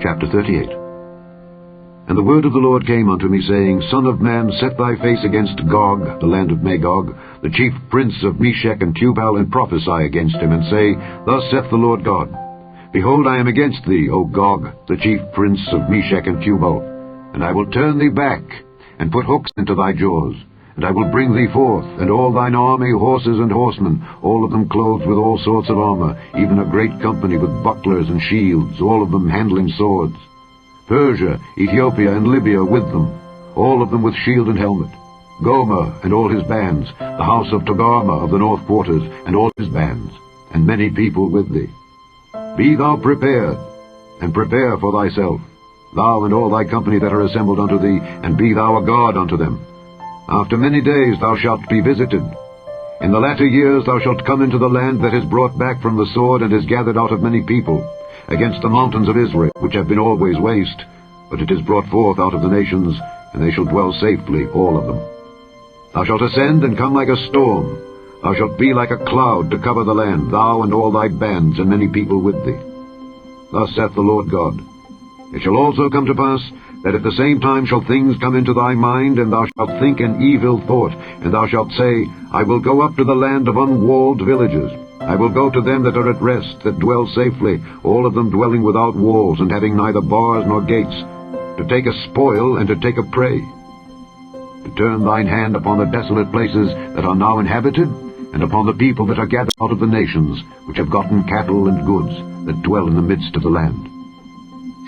Chapter 38. And the word of the Lord came unto me, saying, Son of man, set thy face against Gog, the land of Magog, the chief prince of Meshech and Tubal, and prophesy against him, and say, Thus saith the Lord God, Behold, I am against thee, O Gog, the chief prince of Meshech and Tubal, and I will turn thee back, and put hooks into thy jaws, and I will bring thee forth, and all thine army, horses and horsemen, all of them clothed with all sorts of armor, even a great company with bucklers and shields, all of them handling swords. Persia, Ethiopia, and Libya with them, all of them with shield and helmet. Gomer and all his bands, the house of Togarmah of the north quarters, and all his bands, and many people with thee. Be thou prepared, and prepare for thyself, thou and all thy company that are assembled unto thee, and be thou a guard unto them. After many days thou shalt be visited. In the latter years thou shalt come into the land that is brought back from the sword, and is gathered out of many people, against the mountains of Israel, which have been always waste, but it is brought forth out of the nations, and they shall dwell safely, all of them. Thou shalt ascend and come like a storm. Thou shalt be like a cloud to cover the land, thou and all thy bands, and many people with thee. Thus saith the Lord God, It shall also come to pass, that at the same time shall things come into thy mind, and thou shalt think an evil thought, and thou shalt say, I will go up to the land of unwalled villages. I will go to them that are at rest, that dwell safely, all of them dwelling without walls, and having neither bars nor gates, to take a spoil and to take a prey. To turn thine hand upon the desolate places that are now inhabited, and upon the people that are gathered out of the nations, which have gotten cattle and goods, that dwell in the midst of the land.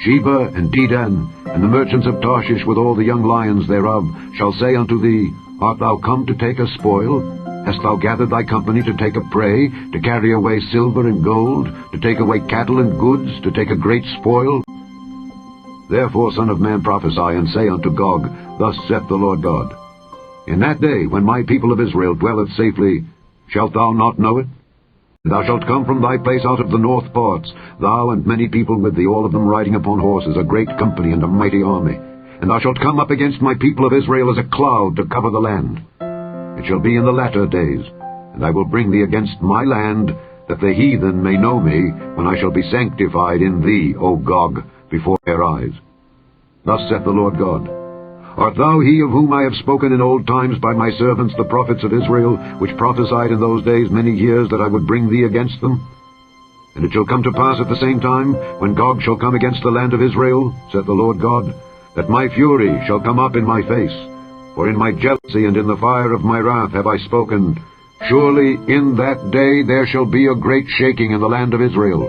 Sheba and Dedan, and the merchants of Tarshish with all the young lions thereof, shall say unto thee, Art thou come to take a spoil? Hast thou gathered thy company to take a prey, to carry away silver and gold, to take away cattle and goods, to take a great spoil? Therefore, Son of man, prophesy, and say unto Gog, Thus saith the Lord God, In that day, when my people of Israel dwelleth safely, shalt thou not know it? Thou shalt come from thy place out of the north parts, thou and many people with thee, all of them riding upon horses, a great company and a mighty army. And thou shalt come up against my people of Israel as a cloud to cover the land. It shall be in the latter days, and I will bring thee against my land, that the heathen may know me, when I shall be sanctified in thee, O Gog, before their eyes. Thus saith the Lord God, Art thou he of whom I have spoken in old times by my servants the prophets of Israel, which prophesied in those days many years that I would bring thee against them? And it shall come to pass at the same time, when Gog shall come against the land of Israel, saith the Lord God, that my fury shall come up in my face. For in my jealousy and in the fire of my wrath have I spoken, Surely in that day there shall be a great shaking in the land of Israel,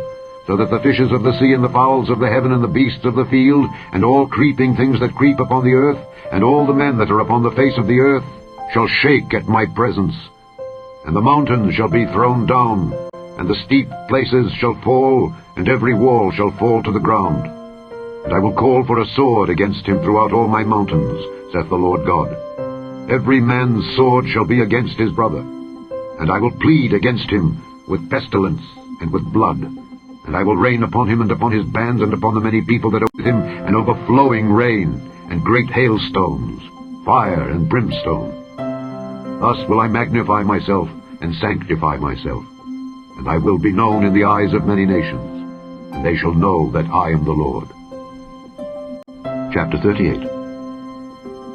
so that the fishes of the sea and the fowls of the heaven and the beasts of the field, and all creeping things that creep upon the earth, and all the men that are upon the face of the earth, shall shake at my presence. And the mountains shall be thrown down, and the steep places shall fall, and every wall shall fall to the ground. And I will call for a sword against him throughout all my mountains, saith the Lord God. Every man's sword shall be against his brother. And I will plead against him with pestilence and with blood. And I will rain upon him and upon his bands and upon the many people that are with him an overflowing rain, and great hailstones, fire and brimstone. Thus will I magnify myself and sanctify myself. And I will be known in the eyes of many nations, and they shall know that I am the Lord. Chapter 38.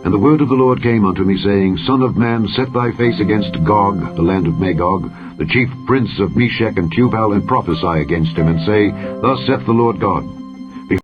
And the word of the Lord came unto me, saying, Son of man, set thy face against Gog, the land of Magog, the chief prince of Meshech and Tubal, and prophesy against him, and say, Thus saith the Lord God,